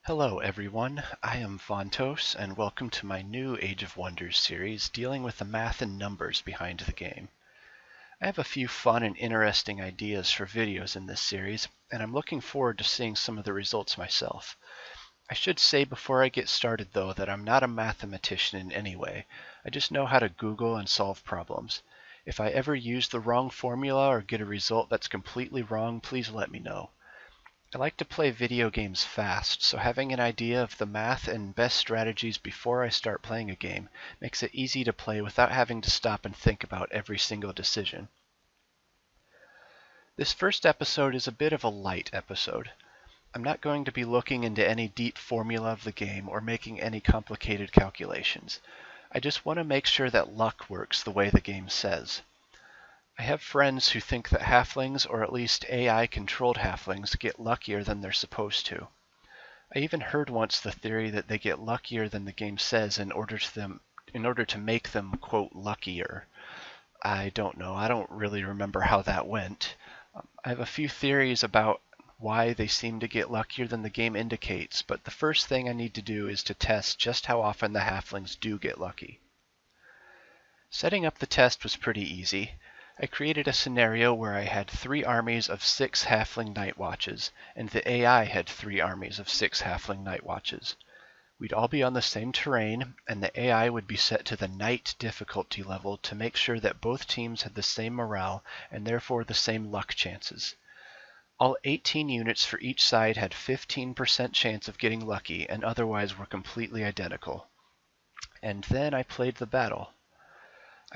Hello everyone, I am Vontos, and welcome to my new Age of Wonders series dealing with the math and numbers behind the game. I have a few fun and interesting ideas for videos in this series, and I'm looking forward to seeing some of the results myself. I should say before I get started though that I'm not a mathematician in any way. I just know how to Google and solve problems. If I ever use the wrong formula or get a result that's completely wrong, please let me know. I like to play video games fast, so having an idea of the math and best strategies before I start playing a game makes it easy to play without having to stop and think about every single decision. This first episode is a bit of a light episode. I'm not going to be looking into any deep formula of the game or making any complicated calculations. I just want to make sure that luck works the way the game says. I have friends who think that halflings, or at least AI-controlled halflings, get luckier than they're supposed to. I even heard once the theory that they get luckier than the game says in order to make them, quote, luckier. I don't know. I don't really remember how that went. I have a few theories about why they seem to get luckier than the game indicates, but the first thing I need to do is to test just how often the halflings do get lucky. Setting up the test was pretty easy. I created a scenario where I had 3 armies of 6 Halfling Night Watches, and the AI had 3 armies of 6 Halfling Night Watches. We'd all be on the same terrain, and the AI would be set to the Night difficulty level to make sure that both teams had the same morale and therefore the same luck chances. All 18 units for each side had 15% chance of getting lucky and otherwise were completely identical. And then I played the battle.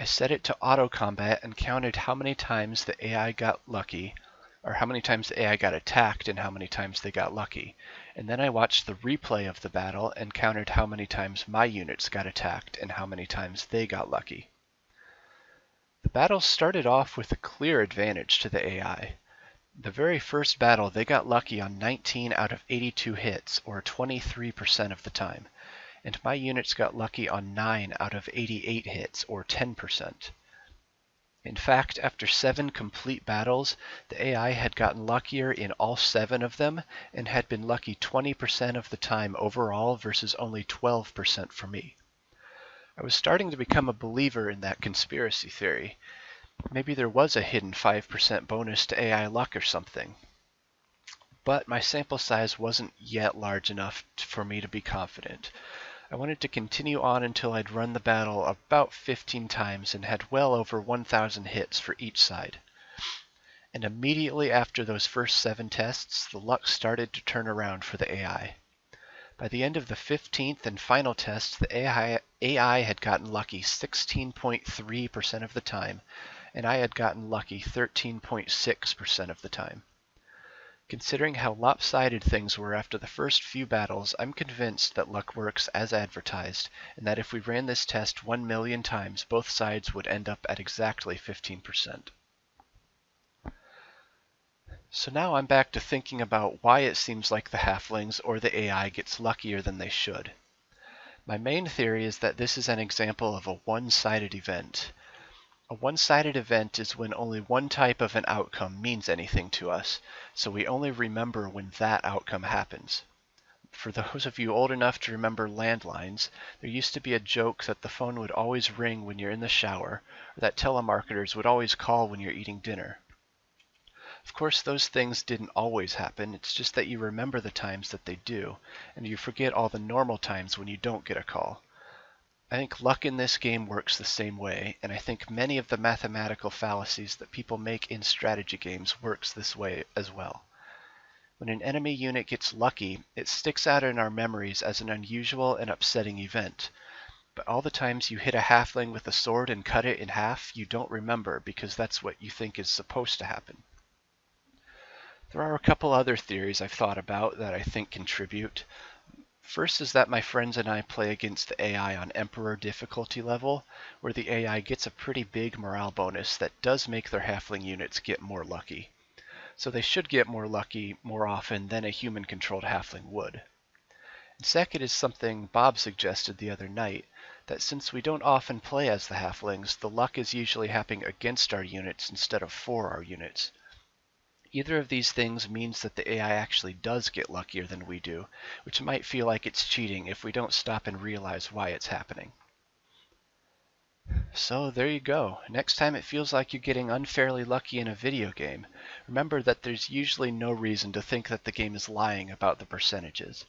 I set it to auto combat and counted how many times the AI got lucky, or how many times the AI got attacked and how many times they got lucky. And then I watched the replay of the battle and counted how many times my units got attacked and how many times they got lucky. The battle started off with a clear advantage to the AI. The very first battle, they got lucky on 19 out of 82 hits, or 23% of the time. And my units got lucky on 9 out of 88 hits, or 10%. In fact, after 7 complete battles, the AI had gotten luckier in all 7 of them, and had been lucky 20% of the time overall versus only 12% for me. I was starting to become a believer in that conspiracy theory. Maybe there was a hidden 5% bonus to AI luck or something. But my sample size wasn't yet large enough for me to be confident. I wanted to continue on until I'd run the battle about 15 times and had well over 1,000 hits for each side. And immediately after those first 7 tests, the luck started to turn around for the AI. By the end of the 15th and final test, the AI had gotten lucky 16.3% of the time, and I had gotten lucky 13.6% of the time. Considering how lopsided things were after the first few battles, I'm convinced that luck works as advertised, and that if we ran this test 1 million times, both sides would end up at exactly 15%. So now I'm back to thinking about why it seems like the halflings or the AI gets luckier than they should. My main theory is that this is an example of a one-sided event. A one-sided event is when only one type of an outcome means anything to us, so we only remember when that outcome happens. For those of you old enough to remember landlines, there used to be a joke that the phone would always ring when you're in the shower, or that telemarketers would always call when you're eating dinner. Of course, those things didn't always happen, it's just that you remember the times that they do, and you forget all the normal times when you don't get a call. I think luck in this game works the same way, and I think many of the mathematical fallacies that people make in strategy games works this way as well. When an enemy unit gets lucky, it sticks out in our memories as an unusual and upsetting event. But all the times you hit a halfling with a sword and cut it in half, you don't remember because that's what you think is supposed to happen. There are a couple other theories I've thought about that I think contribute. First is that my friends and I play against the AI on Emperor difficulty level, where the AI gets a pretty big morale bonus that does make their halfling units get more lucky. So they should get more lucky more often than a human-controlled halfling would. And second is something Bob suggested the other night, that since we don't often play as the halflings, the luck is usually happening against our units instead of for our units. Either of these things means that the AI actually does get luckier than we do, which might feel like it's cheating if we don't stop and realize why it's happening. So there you go. Next time it feels like you're getting unfairly lucky in a video game, remember that there's usually no reason to think that the game is lying about the percentages.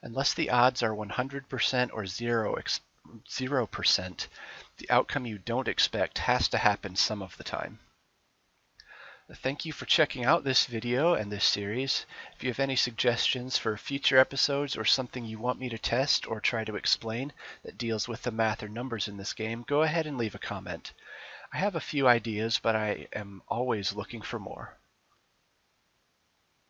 Unless the odds are 100% or 0%, the outcome you don't expect has to happen some of the time. Thank you for checking out this video and this series. If you have any suggestions for future episodes or something you want me to test or try to explain that deals with the math or numbers in this game, go ahead and leave a comment. I have a few ideas, but I am always looking for more.